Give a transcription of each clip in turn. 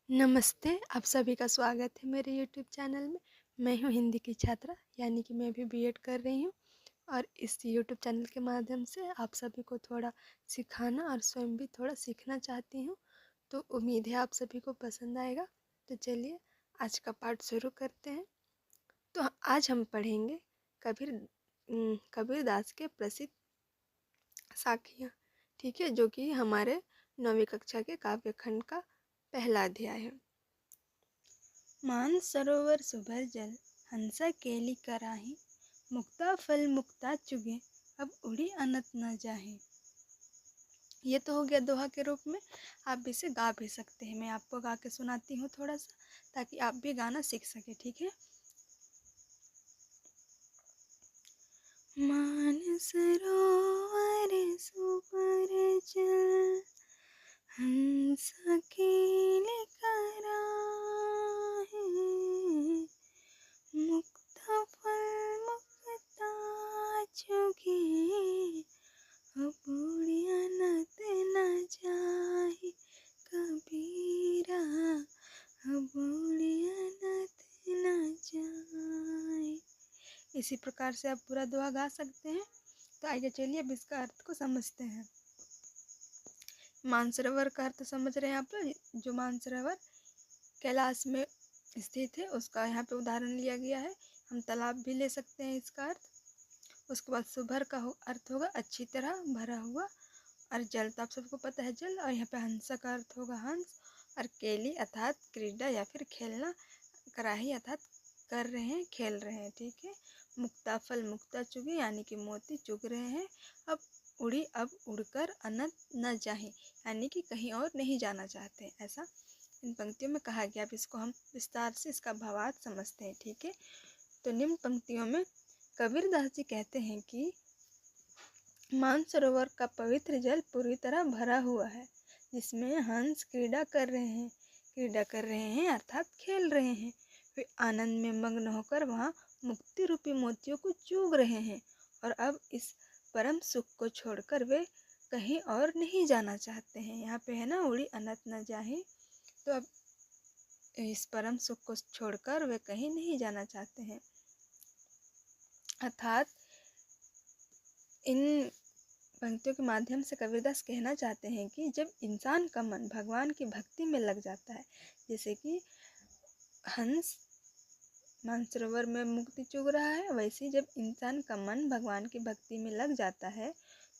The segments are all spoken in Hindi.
नमस्ते, आप सभी का स्वागत है मेरे यूट्यूब चैनल में। मैं हूँ हिंदी की छात्रा, यानी कि मैं भी बीएड कर रही हूँ और इस यूट्यूब चैनल के माध्यम से आप सभी को थोड़ा सिखाना और स्वयं भी थोड़ा सीखना चाहती हूँ। तो उम्मीद है आप सभी को पसंद आएगा। तो चलिए आज का पाठ शुरू करते हैं। तो आज हम पढ़ेंगे कबीरदास के प्रसिद्ध साखियाँ, ठीक है, जो कि हमारे 9वीं कक्षा के काव्य खंड का पहला अध्याय है। मान सरोवर सुभर जल, हंसा केली कराही, मुक्ता फल मुक्ता चुगे, अब उड़ी अनत न जाहे। ये तो हो गया दोहा के रूप में। आप भी इसे गा भी सकते हैं। मैं आपको गा के सुनाती हूँ थोड़ा सा, ताकि आप भी गाना सीख सके, ठीक है। मान सरोवर सुभर जल, हंसा केली कराही, मुक्ता फल मुक्ता चुगे, अब उड़ी अनत न जाहि कबीरा, अब उड़ी अनत न जाहि। इसी प्रकार से आप पूरा दुआ गा सकते हैं। तो आइए चलिए अब इसका अर्थ को समझते हैं। मानसरोवर का अर्थ समझ रहे हैं आप लोग। जो मानसरोवर कैलाश में स्थित है उसका यहाँ पे उदाहरण लिया गया है। हम तालाब भी ले सकते हैं इसका अर्थ। उसके बाद सुभर का अर्थ होगा अच्छी तरह भरा हुआ, और जल तो आप सबको पता है जल, और यहाँ पे हंसा का अर्थ होगा हंस, और केली अर्थात क्रीड़ा या फिर खेलना, कराही अर्थात कर रहे हैं, खेल रहे हैं, ठीक है। मुक्ता फल मुक्ता चुगे यानी कि मोती चुग रहे हैं। अब उड़ी अब उड़कर अनंत न जाए यानी कि कहीं और नहीं जाना चाहते, ऐसा इन पंक्तियों में कहा गया। अब इसको हम विस्तार से इसका भावार्थ समझते हैं, ठीक है। तो निम्न पंक्तियों में कबीरदास जी कहते हैं कि मानसरोवर का पवित्र जल पूरी तरह भरा हुआ है, जिसमें हंस क्रीड़ा कर रहे हैं अर्थात खेल रहे हैं। वे आनंद में मग्न होकर वहाँ मुक्ति रूपी मोतियों को चूग रहे हैं, और अब इस परम सुख को छोड़कर वे कहीं और नहीं जाना चाहते हैं। यहाँ पे है ना, उड़ी अनत न जाहे। तो अब इस परम सुख को छोड़कर वे कहीं नहीं जाना चाहते हैं, अर्थात इन पंक्तियों के माध्यम से कबीरदास कहना चाहते हैं कि जब इंसान का मन भगवान की भक्ति में लग जाता है, जैसे कि हंस मानसरोवर में मुक्ति चुग रहा है, वैसे जब इंसान का मन भगवान की भक्ति में लग जाता है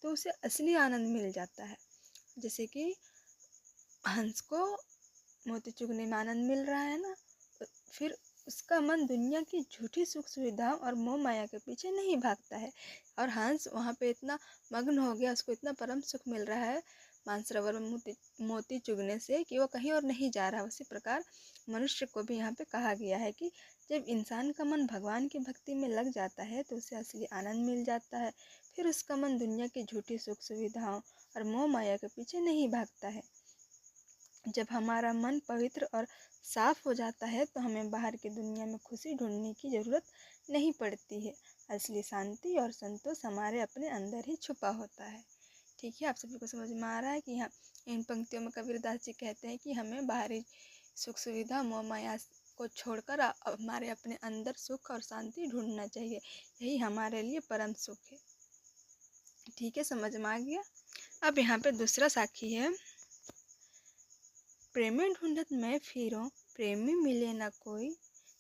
तो उसे असली आनंद मिल जाता है। जैसे कि हंस को मोती चुगने में आनंद मिल रहा है ना, तो फिर उसका मन दुनिया की झूठी सुख सुविधाओं और मोह माया के पीछे नहीं भागता है, और हंस वहाँ पे इतना मग्न हो गया, उसको इतना परम सुख मिल रहा है मानसरोवर में मोती चुगने से, कि वो कहीं और नहीं जा रहा। उसी प्रकार मनुष्य को भी यहाँ पे कहा गया है कि जब इंसान का मन भगवान की भक्ति में लग जाता है तो उसे असली आनंद मिल जाता है। फिर उसका मन दुनिया की झूठी सुख सुविधाओं और मोह माया के पीछे नहीं भागता है। जब हमारा मन पवित्र और साफ हो जाता है तो हमें बाहर की दुनिया में खुशी ढूंढने की ज़रूरत नहीं पड़ती है। असली शांति और संतोष हमारे अपने अंदर ही छुपा होता है, ठीक है। आप सभी को समझ में आ रहा है कि यहाँ इन पंक्तियों में कबीरदास जी कहते हैं कि हमें बाहरी सुख सुविधा मोह माया को छोड़कर हमारे अपने अंदर सुख और शांति ढूंढना चाहिए। यही हमारे लिए परम सुख है, ठीक है। समझ में आ गया। अब यहाँ पे दूसरा साखी है। प्रेमी ढूंढत मैं फिरूं, प्रेमी मिले न कोई,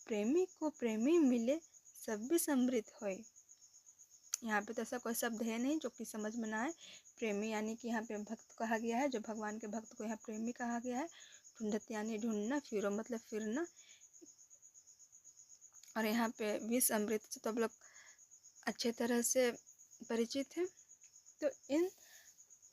प्रेमी को प्रेमी मिले सब भी समृद्ध होए। यहाँ पे तो ऐसा कोई शब्द है नहीं जो कि समझ में ना आए। प्रेमी यानी कि यहाँ पे भक्त कहा गया है, जो भगवान के भक्त को यहाँ प्रेमी कहा गया है। ढूंढत यानी ढूंढना, फिरो मतलब फिरना, और यहाँ पे विष अमृत से तो आप लोग अच्छे तरह से परिचित हैं। तो इन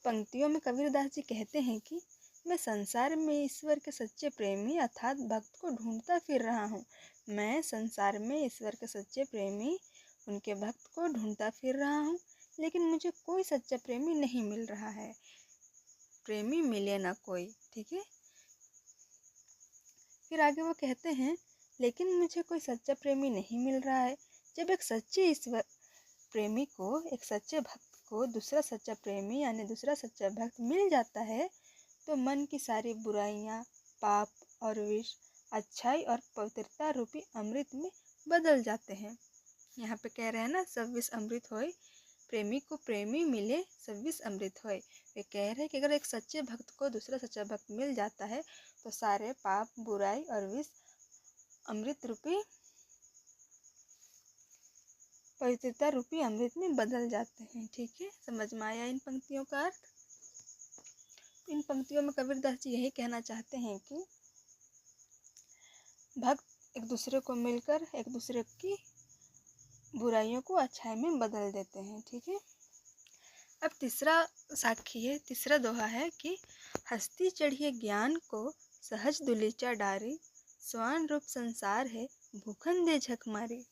पंक्तियों में कबीरदास जी कहते हैं कि मैं संसार में ईश्वर के सच्चे प्रेमी अर्थात भक्त को ढूंढता फिर रहा हूँ। मैं संसार में ईश्वर के सच्चे प्रेमी, उनके भक्त को ढूंढता फिर रहा हूँ, लेकिन मुझे कोई सच्चा प्रेमी नहीं मिल रहा है। प्रेमी मिले ना कोई, ठीक है। फिर आगे वो कहते हैं, लेकिन मुझे कोई सच्चा प्रेमी नहीं मिल रहा है। जब एक सच्चे ईश्वर प्रेमी को, एक सच्चे भक्त को दूसरा सच्चा प्रेमी यानी दूसरा सच्चा भक्त मिल जाता है तो मन की सारी बुराइयां, पाप और विष अच्छाई और पवित्रता रूपी अमृत में बदल जाते हैं। यहाँ पे कह रहे हैं ना, सब विष अमृत होए, प्रेमी को प्रेमी मिले सब विष अमृत होए। वे कह रहे हैं कि अगर एक सच्चे भक्त को दूसरा सच्चा भक्त मिल जाता है तो सारे पाप, बुराई और विष अमृत रूपी पवित्रता रूपी अमृत में बदल जाते हैं। ठीक है, समझ में आया इन पंक्तियों का अर्थ? इन पंक्तियों में कबीरदास जी यही कहना चाहते हैं कि भक्त एक दूसरे को मिलकर एक दूसरे की बुराइयों को अच्छाई में बदल देते हैं। ठीक है, अब तीसरा साखी है, तीसरा दोहा है कि हस्ती चढ़िए ज्ञान को सहज दुलीचा डारी, स्वान रूप संसार है भूखन दे झक मारी।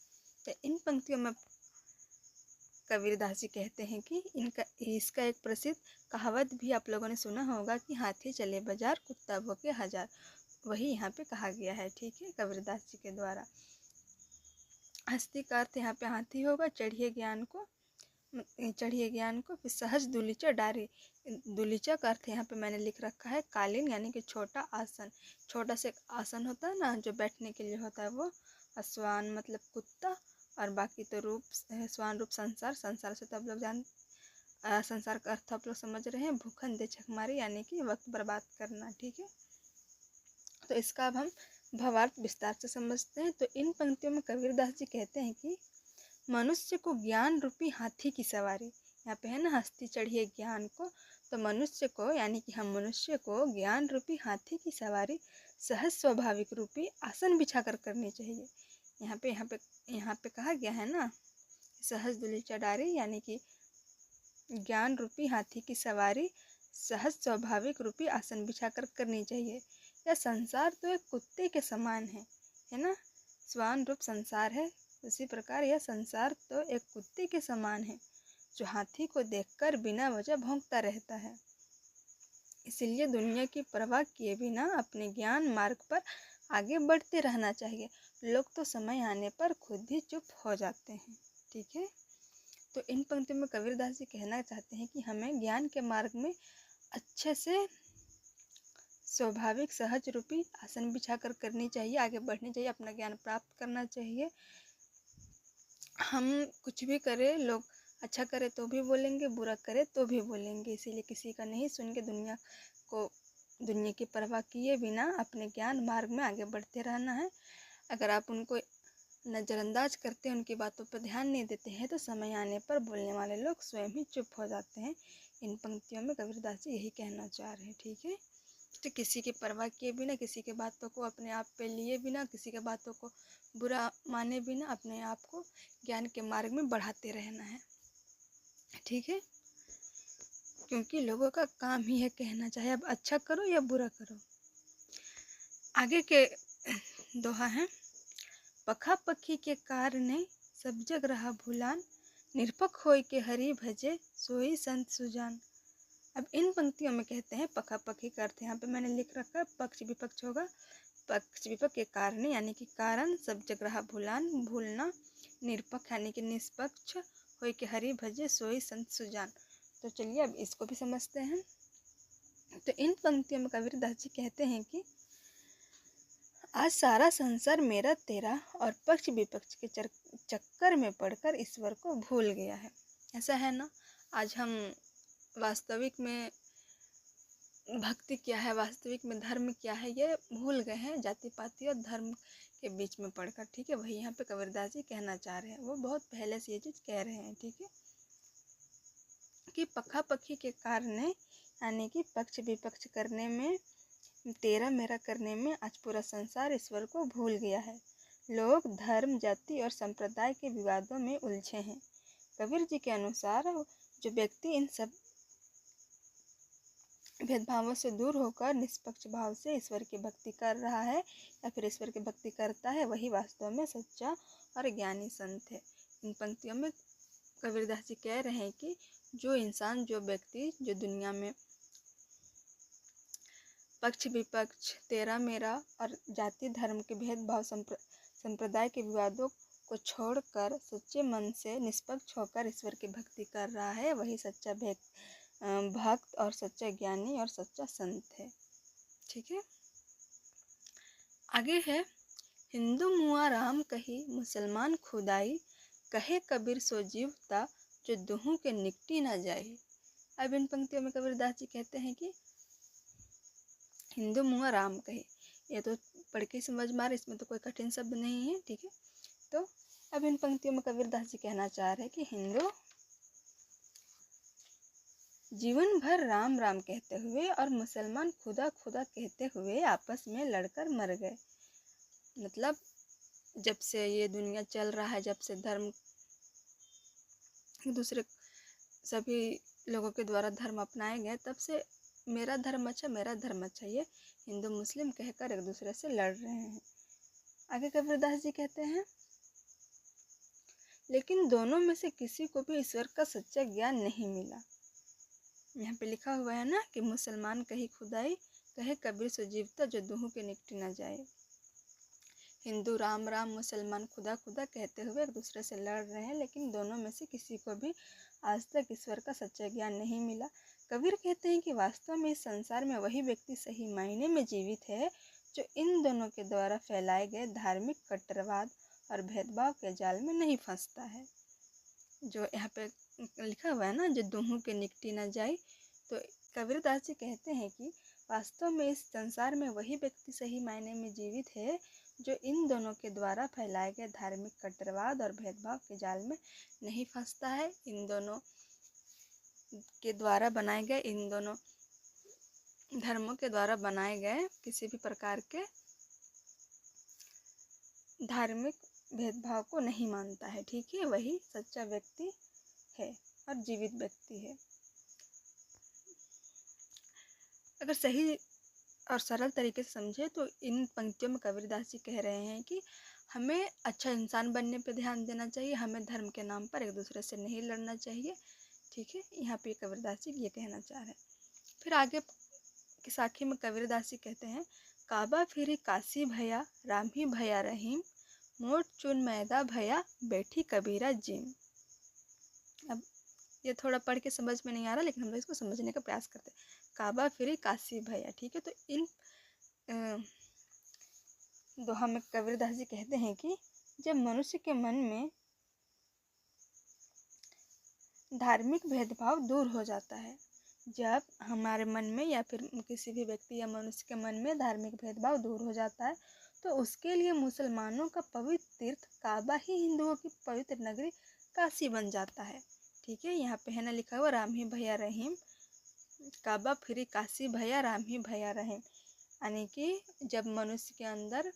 तो इन पंक्तियों में कबीरदास जी कहते हैं कि इसका एक प्रसिद्ध कहावत भी आप लोगों ने सुना होगा कि हाथी चले बाजार कुत्ता भौंके हजार, वही यहाँ पे कहा गया है। ठीक है, कबीरदास जी के द्वारा। हस्ती का अर्थ यहाँ पे हाथी होगा, चढ़िए ज्ञान को, फिर सहज दुलीचा डारी। दुलीचा का अर्थ यहाँ पे मैंने लिख रखा है कालीन, यानी कि छोटा आसन। छोटा से आसन होता है ना जो बैठने के लिए होता है वो। स्वान मतलब कुत्ता, और बाकी तो रूप, स्वान रूप संसार, संसार से तो आप लोग संसार का अर्थ आप लोग समझ रहे हैं, भूखन दे झकमारी यानी कि वक्त बर्बाद करना। ठीक है, तो इसका अब हम भावार्थ विस्तार से समझते हैं। तो इन पंक्तियों में कबीरदास जी कहते हैं कि मनुष्य को ज्ञान रूपी हाथी की सवारी, यहाँ पे है ना हस्ती चढ़िए ज्ञान को, तो मनुष्य को यानी कि हम मनुष्य को ज्ञान रूपी हाथी की सवारी सहज स्वाभाविक रूपी आसन बिछाकर करनी चाहिए। यहाँ पे कहा गया है ना, सहज दुलीचा डारी, यानी कि ज्ञान रूपी हाथी की सवारी सहज स्वाभाविक रूपी आसन बिछाकर करनी चाहिए। यह संसार तो एक कुत्ते के समान है ना, स्वान रूप संसार है, उसी प्रकार यह संसार तो एक कुत्ते के समान है जो हाथी को देखकर बिना वजह भौंकता रहता है। इसलिए दुनिया की परवाह किए बिना अपने ज्ञान मार्ग पर आगे बढ़ते रहना चाहिए। लोग तो समय आने पर खुद ही चुप हो जाते हैं। ठीक है, तो इन पंक्तियों में कबीरदास जी कहना चाहते हैं कि हमें ज्ञान के मार्ग में अच्छे से स्वाभाविक सहज रूपी आसन बिछाकर करनी चाहिए, आगे बढ़नी चाहिए, अपना ज्ञान प्राप्त करना चाहिए। हम कुछ भी करें, लोग अच्छा करे तो भी बोलेंगे, बुरा करे तो भी बोलेंगे, इसीलिए किसी का नहीं सुन के दुनिया की परवाह किए बिना अपने ज्ञान मार्ग में आगे बढ़ते रहना है। अगर आप उनको नज़रअंदाज करते हैं, उनकी बातों पर ध्यान नहीं देते हैं, तो समय आने पर बोलने वाले लोग स्वयं ही चुप हो जाते हैं। इन पंक्तियों में कबीरदास जी यही कहना चाह रहे हैं। ठीक है, तो किसी की परवाह किए बिना, किसी के बातों को अपने आप पे लिए बिना, किसी के बातों को बुरा माने बिना अपने आप को ज्ञान के मार्ग में बढ़ाते रहना है। ठीक है, क्योंकि लोगों का काम ही है कहना, चाहे अब अच्छा करो या बुरा करो। आगे के दोहा है, पखा पखी के कारणे सब जग रहा भूलान, निरपक होय के हरि भजे सोई संत सुजान। अब इन पंक्तियों में कहते हैं पखा पखी का अर्थ यहाँ पे मैंने लिख रखा है पक्ष विपक्ष होगा। पक्ष विपक्ष के कारण यानी कि कारण, सब जग रहा भूलान भूलना, निरपक्ष यानी कि निष्पक्ष, होय के हरि भजे सोई संत सुजान। तो चलिए अब इसको भी समझते हैं। तो इन पंक्तियों में कबीरदास जी कहते हैं कि आज सारा संसार मेरा तेरा और पक्ष विपक्ष के चक्कर में पड़कर ईश्वर को भूल गया है। ऐसा है ना, आज हम वास्तविक में भक्ति क्या है, वास्तविक में धर्म क्या है, ये भूल गए हैं, जाति पाति और धर्म के बीच में पड़कर। ठीक है, वही यहाँ पे कबीरदास जी कहना चाह रहे हैं, वो बहुत पहले से ये चीज़ कह रहे हैं। ठीक है, कि पखा पखी के कारण यानी कि पक्ष विपक्ष करने में, तेरा मेरा करने में आज पूरा संसार ईश्वर को भूल गया है। लोग धर्म, जाति और संप्रदाय के विवादों में उलझे हैं। कबीर जी के अनुसार जो व्यक्ति इन सब भेदभावों से दूर होकर निष्पक्ष भाव से ईश्वर की भक्ति कर रहा है या फिर ईश्वर की भक्ति करता है, वही वास्तव में सच्चा और ज्ञानी संत है। इन पंक्तियों में कबीरदास जी कह रहे हैं कि जो इंसान, जो व्यक्ति, जो दुनिया में पक्ष विपक्ष, तेरा मेरा और जाति धर्म के भेदभाव, संप्रदाय के विवादों को छोड़कर सच्चे मन से निष्पक्ष होकर ईश्वर की भक्ति कर रहा है, वही सच्चा भक्त और सच्चा ज्ञानी और सच्चा संत है। ठीक है, आगे है, हिंदू मुआ राम कही मुसलमान खुदाई, कहे कबीर सो जीवता जो दुहू के निकटी ना जाए। अब इन पंक्तियों में कबीरदास जी कहते हैं कि हिंदू मुआ राम कहे, ये तो पढ़ के समझ में आ रहा है, इसमें तो कोई कठिन शब्द नहीं है, ठीक है। तो अब इन पंक्तियों में कबीरदास जी कहना चाह रहे हैं कि हिंदू जीवन भर राम राम कहते हुए और मुसलमान खुदा खुदा कहते हुए आपस में लड़कर मर गए। मतलब जब से ये दुनिया चल रहा है, जब से धर्म एक दूसरे सभी लोगों के द्वारा धर्म अपनाए गए, तब से मेरा धर्म अच्छा, मेरा धर्म अच्छा, ये हिंदू मुस्लिम कहकर एक दूसरे से लड़ रहे हैं। आगे कबीरदास जी कहते हैं, लेकिन दोनों में से किसी को भी ईश्वर का सच्चा ज्ञान नहीं मिला। यहाँ पे लिखा हुआ है ना कि मुसलमान कही खुदाई, कहे कबीर सो जीवता जो दुहू के निकटी न जाए। हिंदू राम राम, मुसलमान खुदा खुदा कहते हुए एक दूसरे से लड़ रहे हैं, लेकिन दोनों में से किसी को भी आज तक ईश्वर का सच्चा ज्ञान नहीं मिला। कबीर कहते हैं कि वास्तव में इस संसार में वही व्यक्ति सही मायने में जीवित है जो इन दोनों के द्वारा फैलाए गए धार्मिक कट्टरवाद और भेदभाव के जाल में नहीं फंसता है। जो यहाँ पे लिखा हुआ है ना, जो दुहू के निकटी न जाए, तो कबीरदास जी कहते हैं कि वास्तव में इस संसार में वही व्यक्ति सही मायने में जीवित है जो इन दोनों के द्वारा फैलाए गए धार्मिक कट्टरवाद और भेदभाव के जाल में नहीं फंसता है। इन दोनों के द्वारा बनाए गए, इन दोनों धर्मों के द्वारा बनाए गए किसी भी प्रकार के धार्मिक भेदभाव को नहीं मानता है, ठीक है। वही सच्चा व्यक्ति है और जीवित व्यक्ति है। अगर सही और सरल तरीके से समझे तो इन पंक्तियों में कबीरदास जी कह रहे हैं कि हमें अच्छा इंसान बनने पर ध्यान देना चाहिए, हमें धर्म के नाम पर एक दूसरे से नहीं लड़ना चाहिए, ठीक है। यहाँ पे कबीरदास जी ये कहना चाह रहे हैं। फिर आगे की साखी में कबीरदास जी कहते हैं, काबा फिरी काशी भया, राम ही भया रहीम, मोट चुन मैदा भया, बैठी कबीरा जिम। अब ये थोड़ा पढ़ के समझ में नहीं आ रहा, लेकिन हम लोग इसको समझने का प्रयास करते हैं। काबा फिरी काशी भया, ठीक है। तो इन दोहा में कबीरदास जी कहते हैं कि जब मनुष्य के मन में धार्मिक भेदभाव दूर हो जाता है, जब हमारे मन में या फिर किसी भी व्यक्ति या मनुष्य के मन में धार्मिक भेदभाव दूर हो जाता है, तो उसके लिए मुसलमानों का पवित्र तीर्थ काबा ही हिंदुओं की पवित्र नगरी काशी बन जाता है, ठीक है। यहाँ पे है ना लिखा हुआ, राम ही भैया रहीम, काबा फिरी काशी भैया, राम ही भैया रहीम। यानी कि जब मनुष्य के अंदर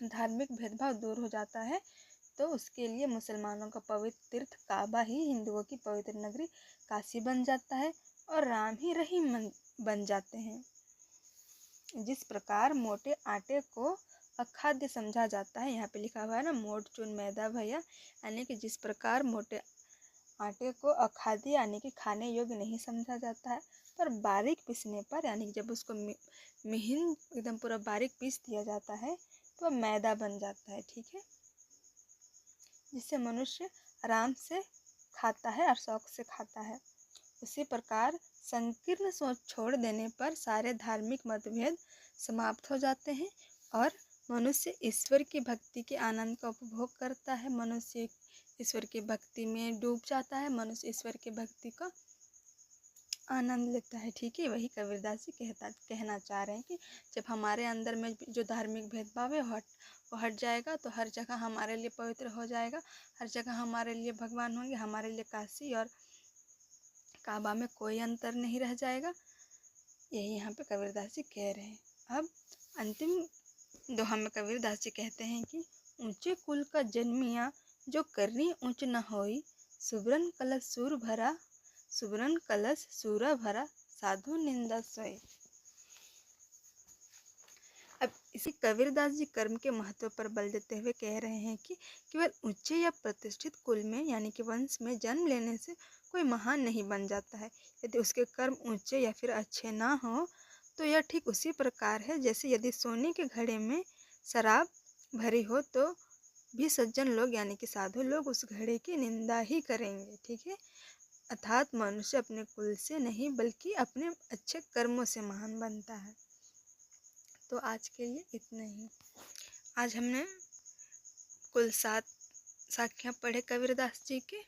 धार्मिक भेदभाव दूर हो जाता है, तो उसके लिए मुसलमानों का पवित्र तीर्थ काबा ही हिंदुओं की पवित्र नगरी काशी बन जाता है और राम ही रहीम बन जाते हैं। जिस प्रकार मोटे आटे को अखाद्य समझा जाता है, यहाँ पे लिखा हुआ है ना, मोट चुन मैदा भैया, यानी कि जिस प्रकार मोटे आटे को अखाद्य यानी कि खाने योग्य नहीं समझा जाता है, पर बारीक पीसने पर, यानी कि जब उसको महीन एकदम पूरा बारीक पीस दिया जाता है तो मैदा बन जाता है, ठीक है, जिससे मनुष्य आराम से खाता है और शौक से खाता है। उसी प्रकार संकीर्ण सोच छोड़ देने पर सारे धार्मिक मतभेद समाप्त हो जाते हैं और मनुष्य ईश्वर की भक्ति के आनंद का उपभोग करता है। मनुष्य ईश्वर की भक्ति में डूब जाता है, मनुष्य ईश्वर की भक्ति का आनंद लेता है, ठीक है। वही कबीरदास जी कहना चाह रहे हैं कि जब हमारे अंदर में जो धार्मिक भेदभाव है वो हट जाएगा, तो हर जगह हमारे लिए पवित्र हो जाएगा, हर जगह हमारे लिए भगवान होंगे, हमारे लिए काशी और काबा में कोई अंतर नहीं रह जाएगा। यही यहाँ पे कबीरदास जी कह रहे हैं। अब अंतिम दोहा में कबीरदास जी कहते हैं कि ऊंचे कुल का जन्मिया जो करनी ऊंच न होई, सुबरन कलश सूर भरा, सुबरन कलश सूरा भरा, साधु निंदा सोए। अब इसी कबीरदास जी कर्म के महत्व पर बल देते हुए कह रहे हैं कि केवल ऊंचे या प्रतिष्ठित कुल में यानी कि वंश में जन्म लेने से कोई महान नहीं बन जाता है। यदि उसके कर्म ऊंचे या फिर अच्छे ना हो तो यह ठीक उसी प्रकार है जैसे यदि सोने के घड़े में शराब भरी हो तो भी सज्जन लोग यानी कि साधु लोग उस घड़े की निंदा ही करेंगे, ठीक है। अर्थात मनुष्य अपने कुल से नहीं बल्कि अपने अच्छे कर्मों से महान बनता है। तो आज के लिए इतना ही। आज हमने कुल 7 साखियाँ पढ़े कबीरदास जी के।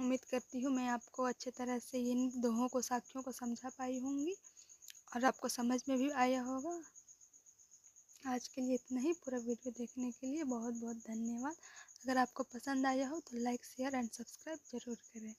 उम्मीद करती हूँ मैं आपको अच्छे तरह से इन दोहों को, साखियों को समझा पाई होंगी और आपको समझ में भी आया होगा। आज के लिए इतना ही। पूरा वीडियो देखने के लिए बहुत बहुत धन्यवाद। अगर आपको पसंद आया हो तो लाइक, शेयर एंड सब्सक्राइब ज़रूर करें।